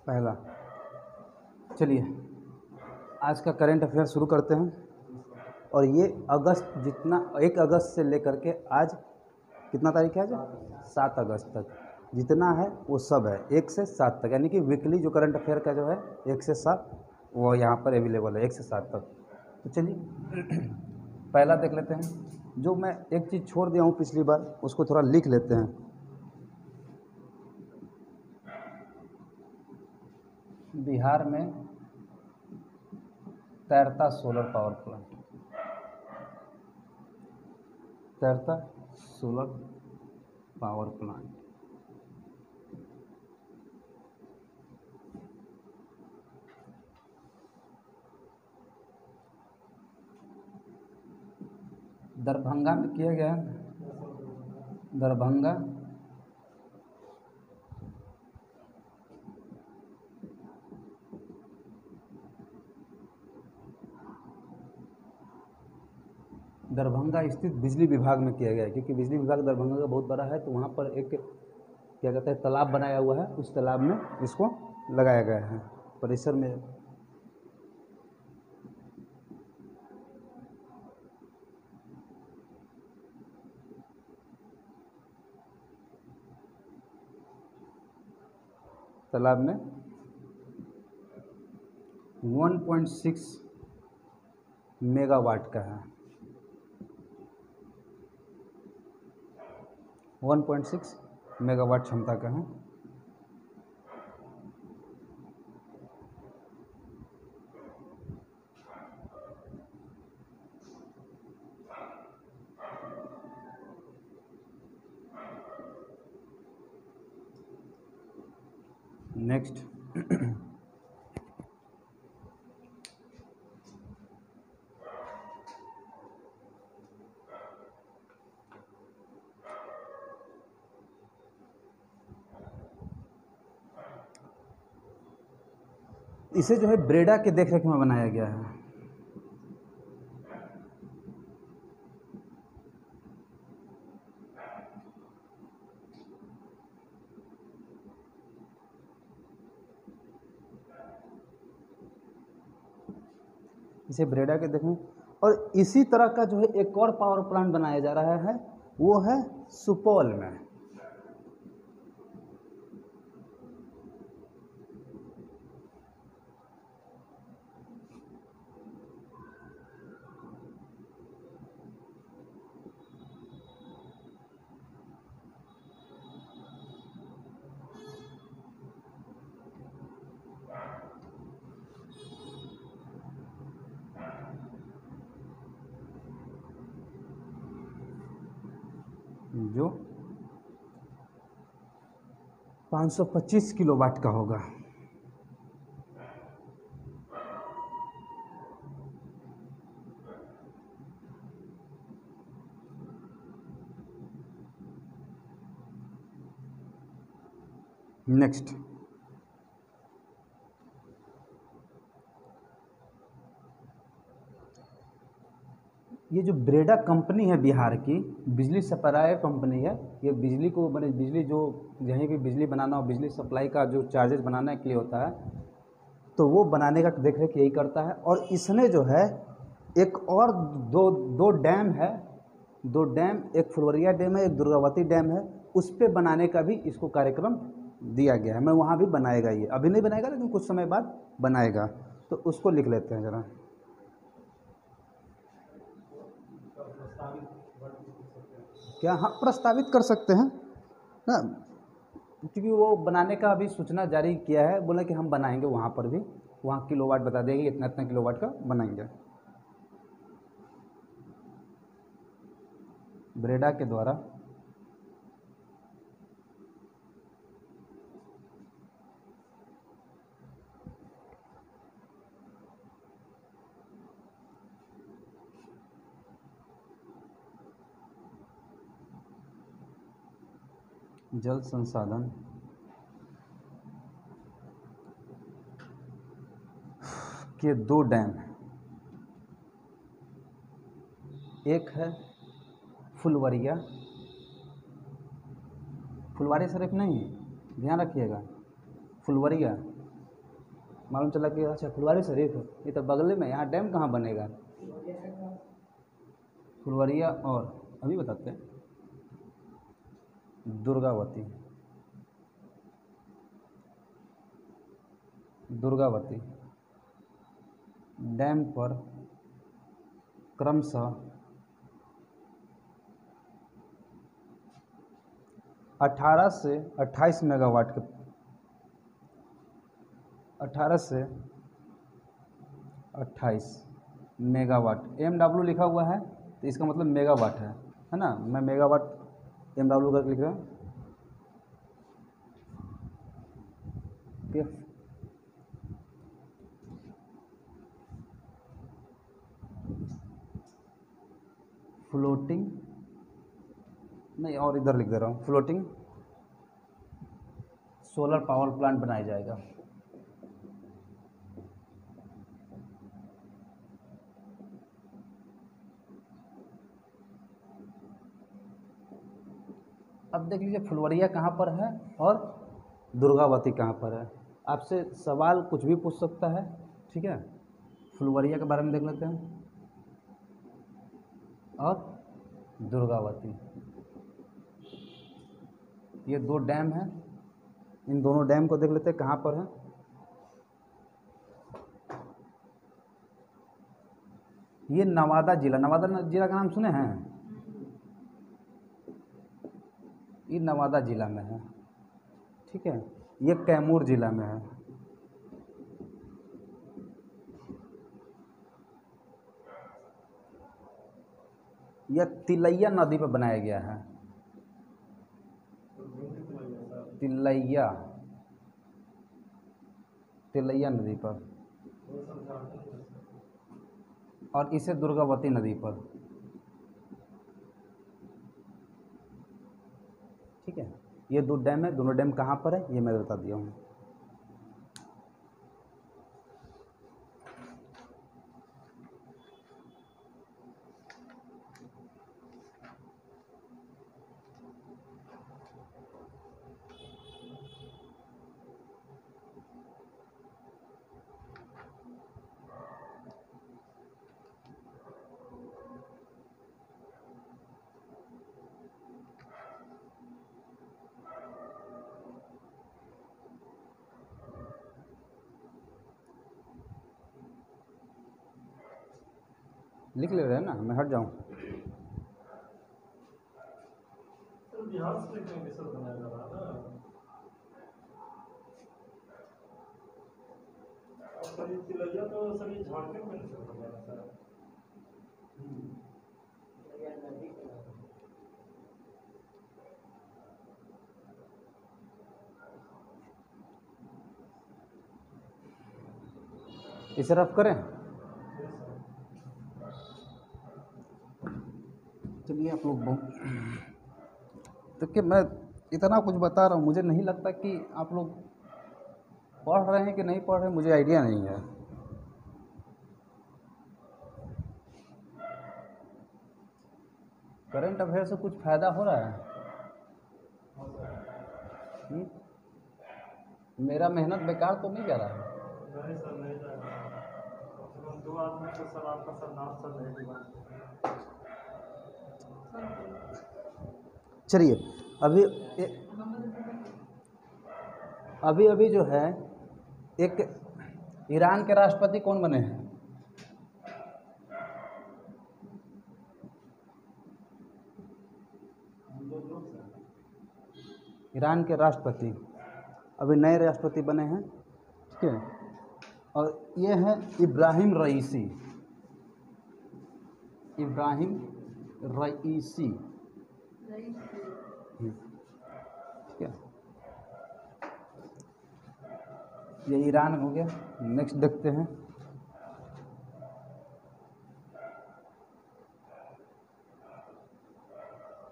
पहला, चलिए आज का करंट अफेयर शुरू करते हैं। और ये अगस्त जितना 1 अगस्त से लेकर के आज कितना तारीख है, आज 7 अगस्त तक जितना है वो सब है 1 से 7 तक, यानी कि वीकली जो करंट अफेयर का जो है 1 से 7 वो यहाँ पर अवेलेबल है 1 से 7 तक। तो चलिए पहला देख लेते हैं। जो मैं एक चीज़ छोड़ दिया हूँ पिछली बार उसको थोड़ा लिख लेते हैं। बिहार में तैरता सोलर पावर प्लांट, तैरता सोलर पावर प्लांट। दरभंगा में किया गया है। दरभंगा दरभंगा स्थित बिजली विभाग में किया गया है, क्योंकि बिजली विभाग दरभंगा का बहुत बड़ा है। तो वहाँ पर एक क्या कहते हैं तालाब बनाया हुआ है, उस तालाब में इसको लगाया गया है परिसर में। तालाब में 1.6 मेगावाट का है, 1.6 मेगावाट क्षमता का है। नेक्स्ट इसे जो है ब्रेडा के देखरेख में बनाया गया है। इसे ब्रेडा के देखें। और इसी तरह का जो है एक और पावर प्लांट बनाया जा रहा है, वो है सुपौल में। जो 525 किलोवाट का होगा। नेक्स्ट ये जो ब्रेडा कंपनी है बिहार की, बिजली सप्लाई कंपनी है। ये बिजली को मैंने बिजली जो यहीं भी बिजली बनाना और बिजली सप्लाई का जो चार्जेस बनाने के लिए होता है, तो वो बनाने का देखरेख यही करता है। और इसने जो है एक और दो डैम है, 2 डैम, एक फुलवरिया डैम है, एक दुर्गावती डैम है, उस पे बनाने का भी इसको कार्यक्रम दिया गया है। मैं वहाँ भी बनाएगा, ये अभी नहीं बनाएगा लेकिन कुछ समय बाद बनाएगा। तो उसको लिख लेते हैं ज़रा। क्या? हाँ, प्रस्तावित कर सकते हैं ना, क्योंकि वो बनाने का अभी सूचना जारी किया है। बोला कि हम बनाएंगे वहाँ पर भी, वहाँ किलोवाट बता देंगे इतना इतना किलोवाट का बनाएंगे। ब्रेडा के द्वारा जल संसाधन के 2 डैम, एक है फुलवरिया, फुलवारी शरीफ नहीं, ध्यान रखिएगा, फुलवरिया मालूम चला कि अच्छा फुलवारी शरीफ है, ये तो बगल में, यहाँ डैम कहाँ बनेगा? फुलवरिया और अभी बताते हैं दुर्गावती, दुर्गावती डैम पर क्रमशः 18 से 28 मेगावाट के 18 से 28 मेगावाट, MW लिखा हुआ है तो इसका मतलब मेगावाट है ना। मैं मेगावाट MW करके लिख रहा हूँ। फ्लोटिंग नहीं, और इधर लिख दे रहा हूँ, फ्लोटिंग सोलर पावर प्लांट बनाया जाएगा। अब देख लीजिए फुलवरिया कहाँ पर है और दुर्गावती कहाँ पर है। आपसे सवाल कुछ भी पूछ सकता है, ठीक है। फुलवरिया के बारे में देख लेते हैं और दुर्गावती, ये दो डैम हैं, इन दोनों डैम को देख लेते हैं कहाँ पर है। ये नवादा जिला, नवादा जिला का नाम सुने हैं? ये नवादा जिला में है, ठीक है। ये कैमूर जिला में है। यह तिलैया नदी पर बनाया गया है, तिलैया, तिलैया नदी पर, और इसे दुर्गावती नदी पर, ठीक है। ये दो डैम है, दोनों डैम कहाँ पर है ये मैं बता दिया हूँ। लिख ले रहे हैं ना, मैं हट जाऊँ? बिहार से लिखेंगे सर, बनाया जा रहा है ना। और तिलैया तो सभी झारखंड में से बना है। इसे रफ करें? चलिए आप लोग देखिए, मैं इतना कुछ बता रहा हूँ, मुझे नहीं लगता कि आप लोग पढ़ रहे हैं कि नहीं पढ़ रहे हैं, मुझे आइडिया नहीं है। करंट अफेयर से कुछ फ़ायदा हो रहा है? मेरा मेहनत बेकार तो नहीं जा रहा है? नहीं सर, नहीं जाएगा। दो आदमी तो सर आपका सर नाम सर नहीं दिया। चलिए अभी अभी जो है, एक ईरान के राष्ट्रपति कौन बने हैं? ईरान के राष्ट्रपति अभी नए राष्ट्रपति बने हैं, ठीक है। और ये हैं इब्राहिम रईसी, इब्राहिम रईसी, ठीक है। ये ईरान हो गया। नेक्स्ट देखते हैं,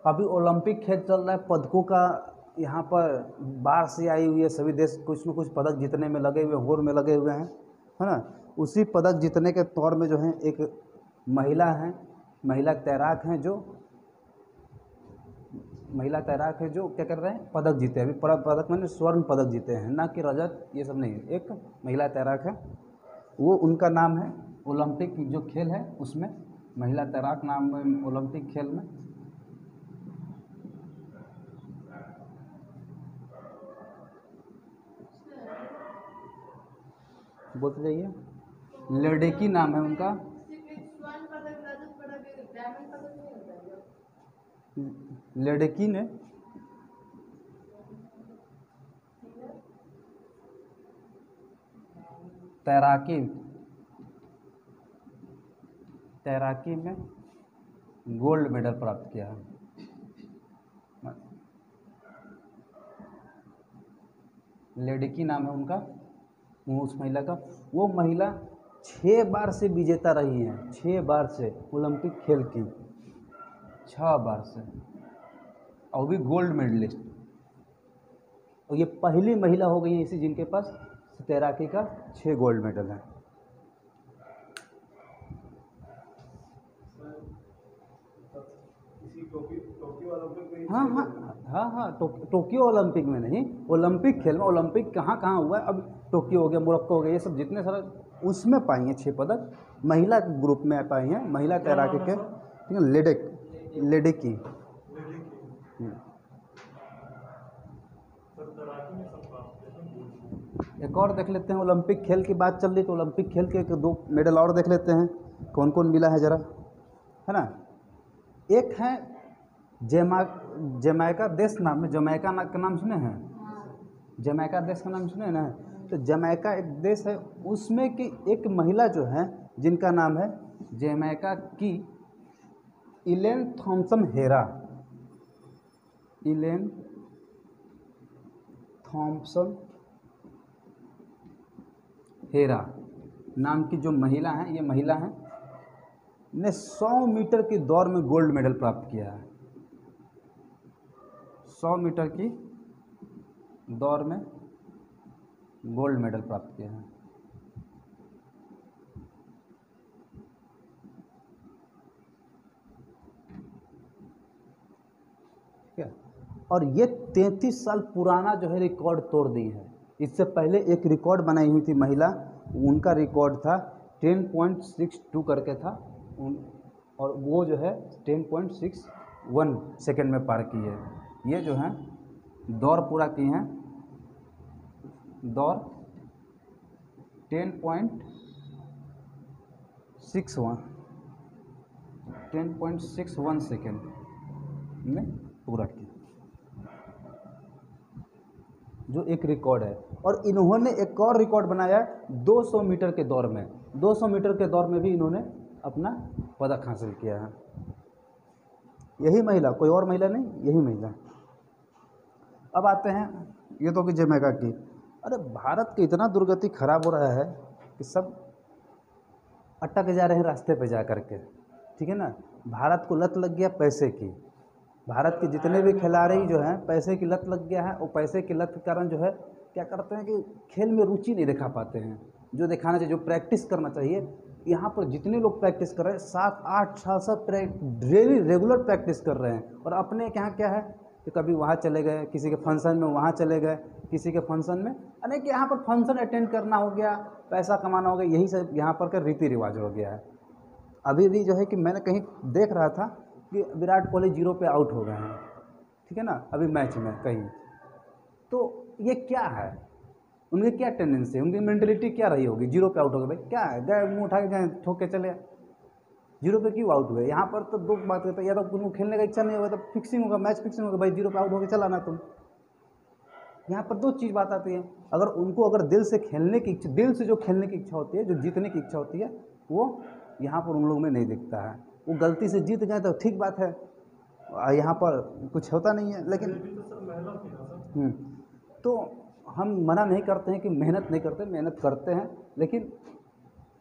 अभी ओलंपिक खेल चल रहा है, पदकों का यहाँ पर बाहर से आई हुई है, सभी देश कुछ न कुछ पदक जीतने में लगे हुए, होड़ में लगे हुए हैं, है ना। उसी पदक जीतने के तौर में जो है एक महिला हैं, महिला तैराक हैं, जो महिला तैराक है जो क्या कर रहे हैं, पदक जीते हैं। अभी पदक मैंने स्वर्ण पदक जीते हैं, ना कि रजत, ये सब नहीं है। एक महिला तैराक है, वो उनका नाम है ओलंपिक जो खेल है उसमें महिला तैराक नाम है ओलंपिक खेल में। बोलते जाइए, लेडेकी नाम है उनका। लेडेकी ने तैराकी में गोल्ड मेडल प्राप्त किया है। लेडेकी नाम है उनका, वो उस महिला का। वो महिला 6 बार से विजेता रही हैं, 6 बार से ओलंपिक खेल की, 6 बार से, और भी गोल्ड मेडलिस्ट। और ये पहली महिला हो गई है इसी जिनके पास तैराकी का 6 गोल्ड मेडल है। हाँ हाँ हाँ हाँ, टोक्यो ओलंपिक में नहीं, ओलंपिक खेल में। ओलंपिक कहाँ कहाँ हुआ है, अब टोक्यो हो गया, मोरक्को हो गया, ये सब जितने सारे उसमें पाई हैं 6 पदक। महिला ग्रुप में पाई हैं, महिला तैराकी के, ठीक है, लेडेकी। एक और देख लेते हैं, ओलंपिक खेल की बात चल रही तो ओलंपिक खेल के 2 मेडल और देख लेते हैं कौन कौन मिला है ज़रा, है ना। एक है जमैका देश नाम है, जमैका का नाम सुने हैं, जमैका देश का नाम सुने हैं ना। तो जमैका एक देश है, उसमें की एक महिला जो है जिनका नाम है जमैका की इलेन थॉम्सन हेरा, इलेन थॉम्सन हेरा नाम की जो महिला हैं, ये महिला हैं, ने 100 मीटर की दौड़ में गोल्ड मेडल प्राप्त किया है। 100 मीटर की दौड़ में गोल्ड मेडल प्राप्त किया है। ठीक है, और ये 33 साल पुराना जो है रिकॉर्ड तोड़ दी है। इससे पहले एक रिकॉर्ड बनाई हुई थी महिला, उनका रिकॉर्ड था 10.62 करके था, और वो जो है 10.61 सेकेंड में पार की है। ये जो है दौड़ पूरा की हैं, दौड़ 10.61 सेकेंड में पूरा की, जो एक रिकॉर्ड है। और इन्होंने एक और रिकॉर्ड बनाया 200 मीटर के दौड़ में, 200 मीटर के दौड़ में भी इन्होंने अपना पदक हासिल किया है। यही महिला, कोई और महिला नहीं, यही महिला। अब आते हैं, ये तो कि जमैका की। अरे भारत की इतना दुर्गति खराब हो रहा है कि सब अटक जा रहे हैं रास्ते पे जा कर के, ठीक है ना। भारत को लत लग गया पैसे की, भारत के जितने भी खिलाड़ी जो हैं पैसे की लत लग गया है। और पैसे की लत के कारण जो है क्या करते हैं कि खेल में रुचि नहीं दिखा पाते हैं, जो दिखाना चाहिए, जो प्रैक्टिस करना चाहिए। यहाँ पर जितने लोग प्रैक्टिस कर रहे हैं 7-8 साल से डेली रेगुलर प्रैक्टिस कर रहे हैं, और अपने यहाँ क्या है कि कभी वहाँ चले गए, किसी के फंक्शन में वहाँ चले गए, किसी के फंक्शन में, अनेक यहाँ पर फंक्शन अटेंड करना हो गया, पैसा कमाना हो गया, यही सब यहाँ पर का रीति रिवाज हो गया है। अभी भी जो है कि मैंने कहीं देख रहा था कि विराट कोहली 0 पे आउट हो गए हैं, ठीक है ना, अभी मैच में कहीं। तो ये क्या है, उनकी क्या टेंडेंसी है, उनकी मेंटलिटी क्या रही होगी। 0 पे आउट हो गए, भाई क्या है, गए मुँह उठा के गए, ठोक के चले, 0 पे क्यों आउट हुए। यहाँ पर तो 2 बात होता है, या तो उनको खेलने का इच्छा नहीं होगा, तो फिक्सिंग होगा, मैच फिक्सिंग होगा, भाई 0 पे आउट होकर चला ना तुम। यहाँ पर 2 चीज़ बात आती है। अगर उनको अगर दिल से खेलने की इच्छा, दिल से जो खेलने की इच्छा होती है, जो जीतने की इच्छा होती है, वो यहाँ पर उन लोगों में नहीं दिखता है। वो गलती से जीत गए तो ठीक बात है, यहाँ पर कुछ होता नहीं है। लेकिन तो हम मना नहीं करते हैं कि मेहनत नहीं करते, मेहनत करते हैं, लेकिन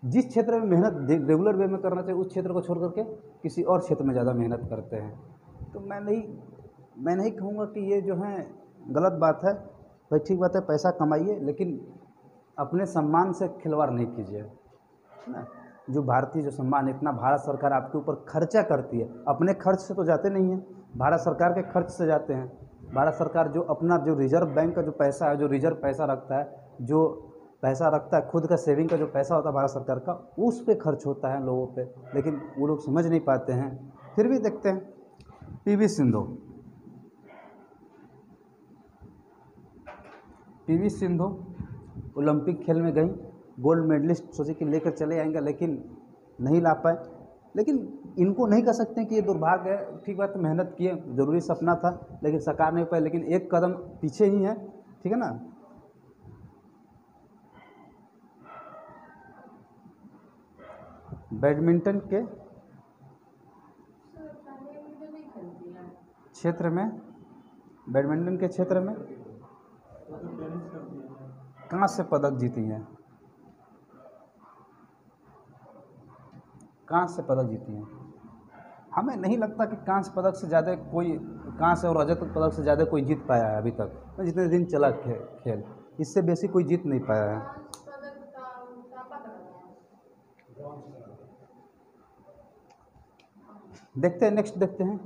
जिस क्षेत्र में मेहनत रेगुलर वे में करना चाहिए, उस क्षेत्र को छोड़ करके किसी और क्षेत्र में ज़्यादा मेहनत करते हैं। तो मैं नहीं कहूँगा कि ये जो है गलत बात है। भाई ठीक बात है, पैसा कमाइए, लेकिन अपने सम्मान से खिलवाड़ नहीं कीजिए, है ना। जो भारतीय जो सम्मान, इतना भारत सरकार आपके ऊपर खर्चा करती है, अपने खर्च से तो जाते नहीं हैं, भारत सरकार के खर्च से जाते हैं। भारत सरकार जो अपना जो रिजर्व बैंक का जो पैसा है, जो रिजर्व पैसा रखता है, जो पैसा रखता है खुद का सेविंग का जो पैसा होता है भारत सरकार का, उस पे खर्च होता है लोगों पे, लेकिन वो लोग समझ नहीं पाते हैं। फिर भी देखते हैं PV Sindhu. PV Sindhu Olympic खेल में गई, गोल्ड मेडलिस्ट सोचे कि लेकर चले आएंगे, लेकिन नहीं ला पाए। लेकिन इनको नहीं कह सकते कि ये दुर्भाग्य है, ठीक बात, मेहनत किए, ज़रूरी सपना था लेकिन साकार नहीं पाए, लेकिन एक कदम पीछे ही है, ठीक है ना। बैडमिंटन के क्षेत्र में, बैडमिंटन के क्षेत्र में कांस्य पदक जीती हैं, कांस्य पदक जीती हैं। हमें नहीं लगता कि कांस्य पदक से ज़्यादा कोई, कांस्य और रजत पदक से ज़्यादा कोई जीत पाया है अभी तक, जितने दिन चला खेल, इससे बेसी कोई जीत नहीं पाया है। देखते हैं, नेक्स्ट देखते हैं।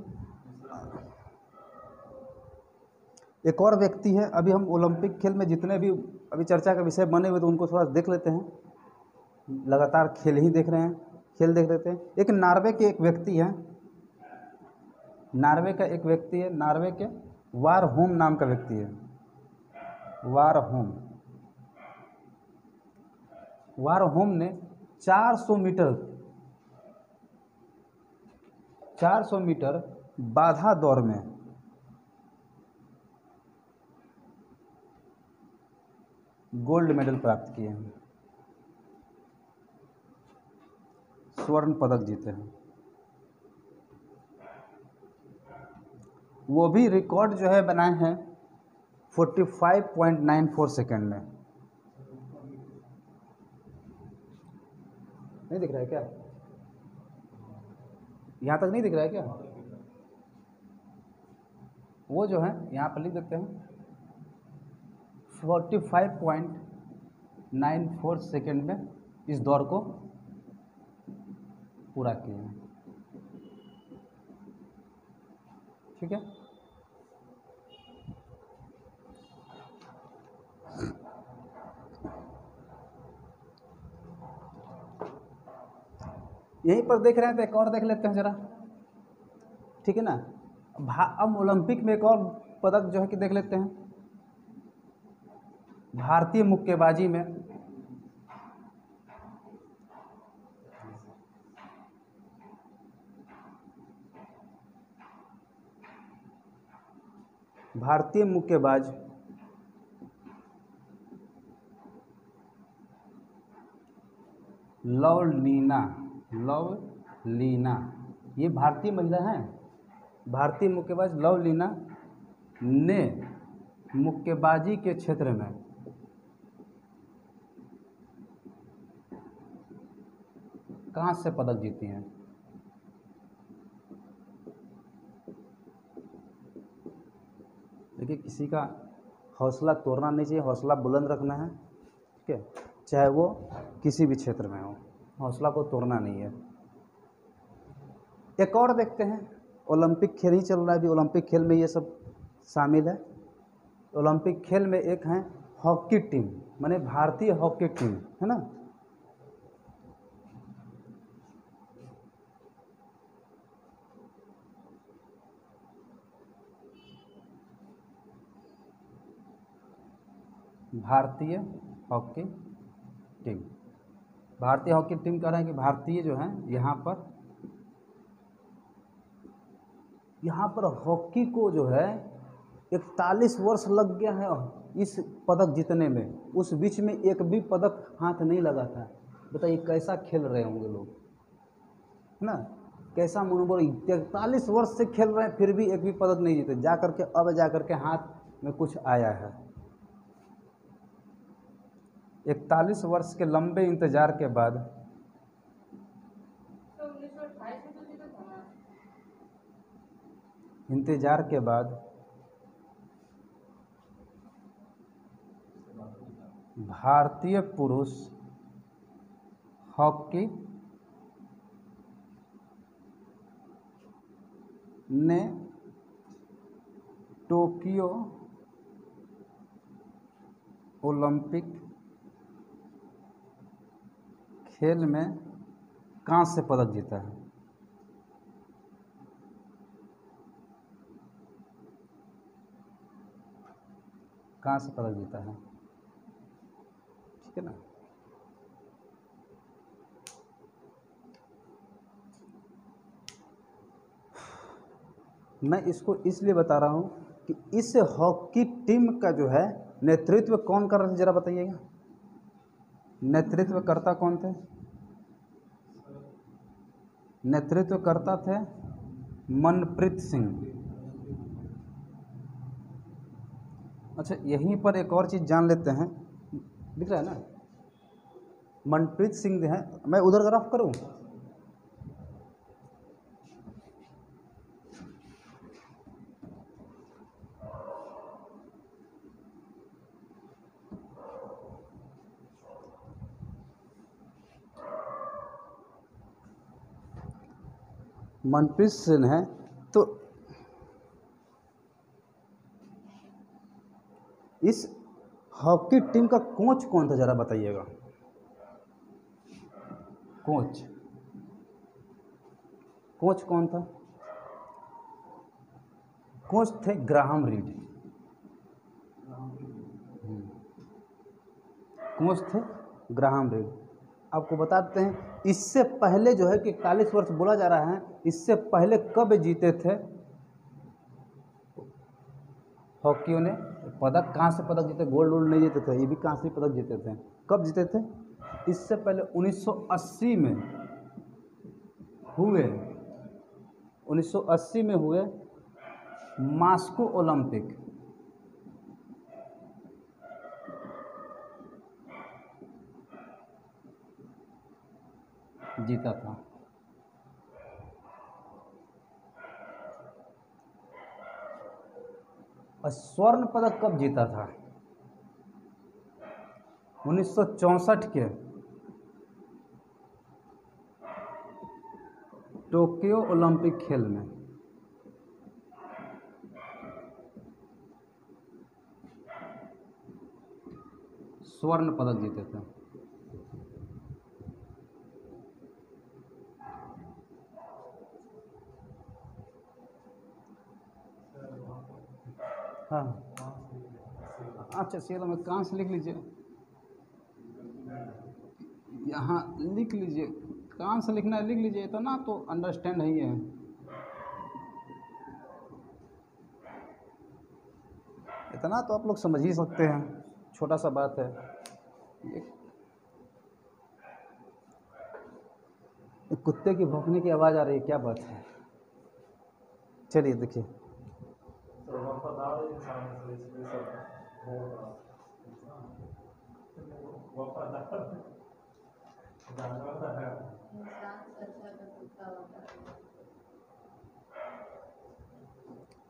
एक और व्यक्ति है, अभी हम ओलंपिक खेल में जितने भी अभी चर्चा का विषय बने हुए तो उनको थोड़ा देख लेते हैं। लगातार खेल ही देख रहे हैं, खेल देख लेते हैं। एक नॉर्वे के एक व्यक्ति हैं, नॉर्वे का एक व्यक्ति है, नॉर्वे के वारहोम नाम का व्यक्ति है, वारहोम। वारहोम ने 400 मीटर बाधा दौड़ में गोल्ड मेडल प्राप्त किए हैं, स्वर्ण पदक जीते हैं। वो भी रिकॉर्ड जो है बनाए हैं 45.94 सेकेंड में। नहीं दिख रहा है क्या? यहाँ तक नहीं दिख रहा है क्या? वो जो है यहाँ पर लिख देते हैं 45.94 सेकेंड में इस दौड़ को पूरा किए हैं, ठीक है। यहीं पर देख रहे हैं तो एक और देख लेते हैं जरा, ठीक है ना। अब ओलंपिक में एक और पदक जो है कि देख लेते हैं। भारतीय मुक्केबाजी में भारतीय मुक्केबाज लवलीना, ये भारतीय महिला हैं। भारतीय मुक्केबाज लवलीना ने मुक्केबाजी के क्षेत्र में कांस्य पदक जीती हैं। देखिए, किसी का हौसला तोड़ना नहीं चाहिए, हौसला बुलंद रखना है, ठीक है, चाहे वो किसी भी क्षेत्र में हो, हौसला को तोड़ना नहीं है। एक और देखते हैं, ओलंपिक खेल ही चल रहा है अभी, ओलंपिक खेल में ये सब शामिल है। ओलंपिक खेल में एक है हॉकी टीम, माने भारतीय हॉकी टीम, है ना। भारतीय हॉकी टीम, भारतीय हॉकी टीम कह रहे हैं कि भारतीय जो है यहाँ पर हॉकी को जो है 41 वर्ष लग गया है इस पदक जीतने में, उस बीच में एक भी पदक हाथ नहीं लगा था। बताइए कैसा खेल रहे होंगे लोग, है ना, कैसा मनोबल। 43 वर्ष से खेल रहे हैं फिर भी एक भी पदक नहीं जीते, जा करके अब जा करके हाथ में कुछ आया है। 41 वर्ष के लंबे इंतजार के बाद भारतीय पुरुष हॉकी ने टोक्यो ओलंपिक खेल में कांस्य पदक जीता है। कांस्य पदक जीता है, ठीक है ना। मैं इसको इसलिए बता रहा हूँ कि इस हॉकी टीम का जो है नेतृत्व कौन कर रहे थे, जरा बताइएगा। नेतृत्वकर्ता कौन थे? नेतृत्वकर्ता थे मनप्रीत सिंह। अच्छा, यहीं पर एक और चीज़ जान लेते हैं, दिख रहा है ना, मनप्रीत सिंह हैं। मैं उधर तरफ करूँ? मनप्रीत सिंह हैं, तो इस हॉकी टीम का कोच कौन था, जरा बताइएगा। कोच कौन था? कोच थे ग्राहम रीड। कोच थे ग्राहम रीड। आपको बताते हैं, इससे पहले जो है कि 41 वर्ष बोला जा रहा है, इससे पहले कब जीते थे हॉकियों ने पदक? कांस्य पदक जीते, गोल्ड वोल्ड नहीं जीते थे, ये भी कांस्य पदक जीते थे। कब जीते थे? इससे पहले 1980 में हुए, 1980 में हुए मॉस्को ओलंपिक, जीता था। और स्वर्ण पदक कब जीता था? 1964 के टोक्यो ओलंपिक खेल में। स्वर्ण पदक जीते थे। हाँ, अच्छा चलो, मैं कहाँ से लिख लीजिए, यहाँ लिख लीजिए, कहाँ से लिखना है लिख लीजिए, इतना तो अंडरस्टैंड ही है। इतना तो आप लोग समझ ही सकते हैं, छोटा सा बात है। एक कुत्ते की भौंकने की आवाज़ आ रही है, क्या बात है? चलिए देखिए, वफादार इंसान है, इसलिए सब वफादार जानवर है।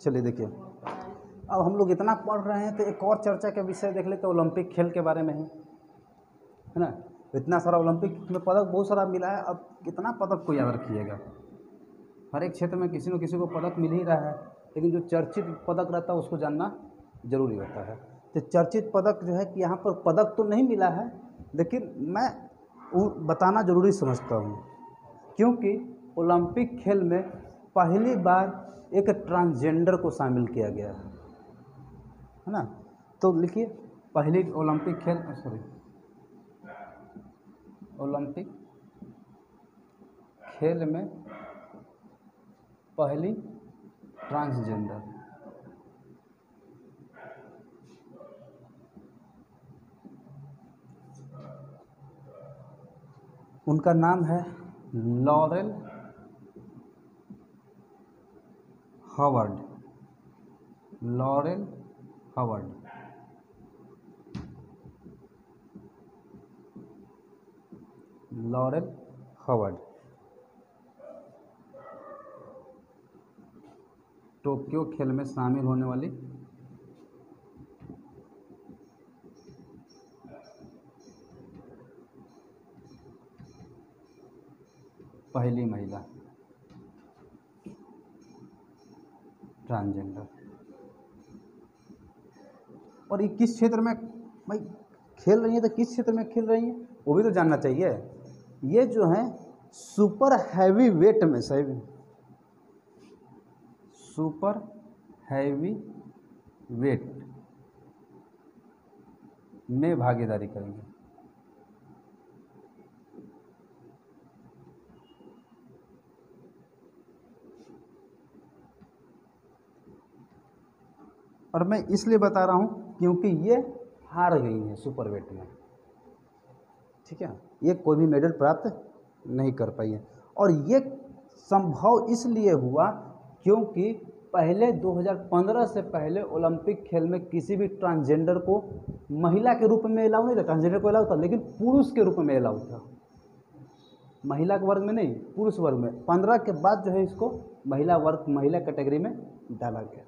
चलिए देखिए, अब हम लोग इतना पढ़ रहे हैं तो एक और चर्चा का विषय देख लेते हैं, ओलंपिक खेल के बारे में है ना। इतना सारा ओलंपिक में पदक बहुत सारा मिला है, अब कितना पदक को याद रखिएगा। हर एक क्षेत्र में किसी न किसी को पदक मिल ही रहा है, लेकिन जो चर्चित पदक रहता है उसको जानना जरूरी होता है। तो चर्चित पदक जो है कि यहाँ पर पदक तो नहीं मिला है, लेकिन मैं वो बताना जरूरी समझता हूँ, क्योंकि ओलंपिक खेल में पहली बार एक ट्रांसजेंडर को शामिल किया गया है ना। तो लिखिए, पहली ओलंपिक खेल, सॉरी, ओलंपिक खेल में पहली ट्रांसजेंडर, उनका नाम है Laurel Hubbard. Laurel Hubbard. Laurel Hubbard Tokyo खेल में शामिल होने वाली पहली महिला ट्रांसजेंडर। और ये किस क्षेत्र में भाई खेल रही हैं, तो किस क्षेत्र में खेल रही हैं वो भी तो जानना चाहिए। ये जो है सुपर हैवी वेट में सुपर हैवी वेट में भागीदारी करेंगे। और मैं इसलिए बता रहा हूँ क्योंकि ये हार गई हैं सुपर वेट में, ठीक है, ये कोई भी मेडल प्राप्त नहीं कर पाई है। और ये संभव इसलिए हुआ क्योंकि पहले 2015 से पहले ओलंपिक खेल में किसी भी ट्रांसजेंडर को महिला के रूप में अलाउ नहीं था। ट्रांसजेंडर को अलाउ था लेकिन पुरुष के रूप में अलाउ था, महिला के वर्ग में नहीं, पुरुष वर्ग में। 15 के बाद जो है इसको महिला वर्ग, महिला कैटेगरी में डाला गया।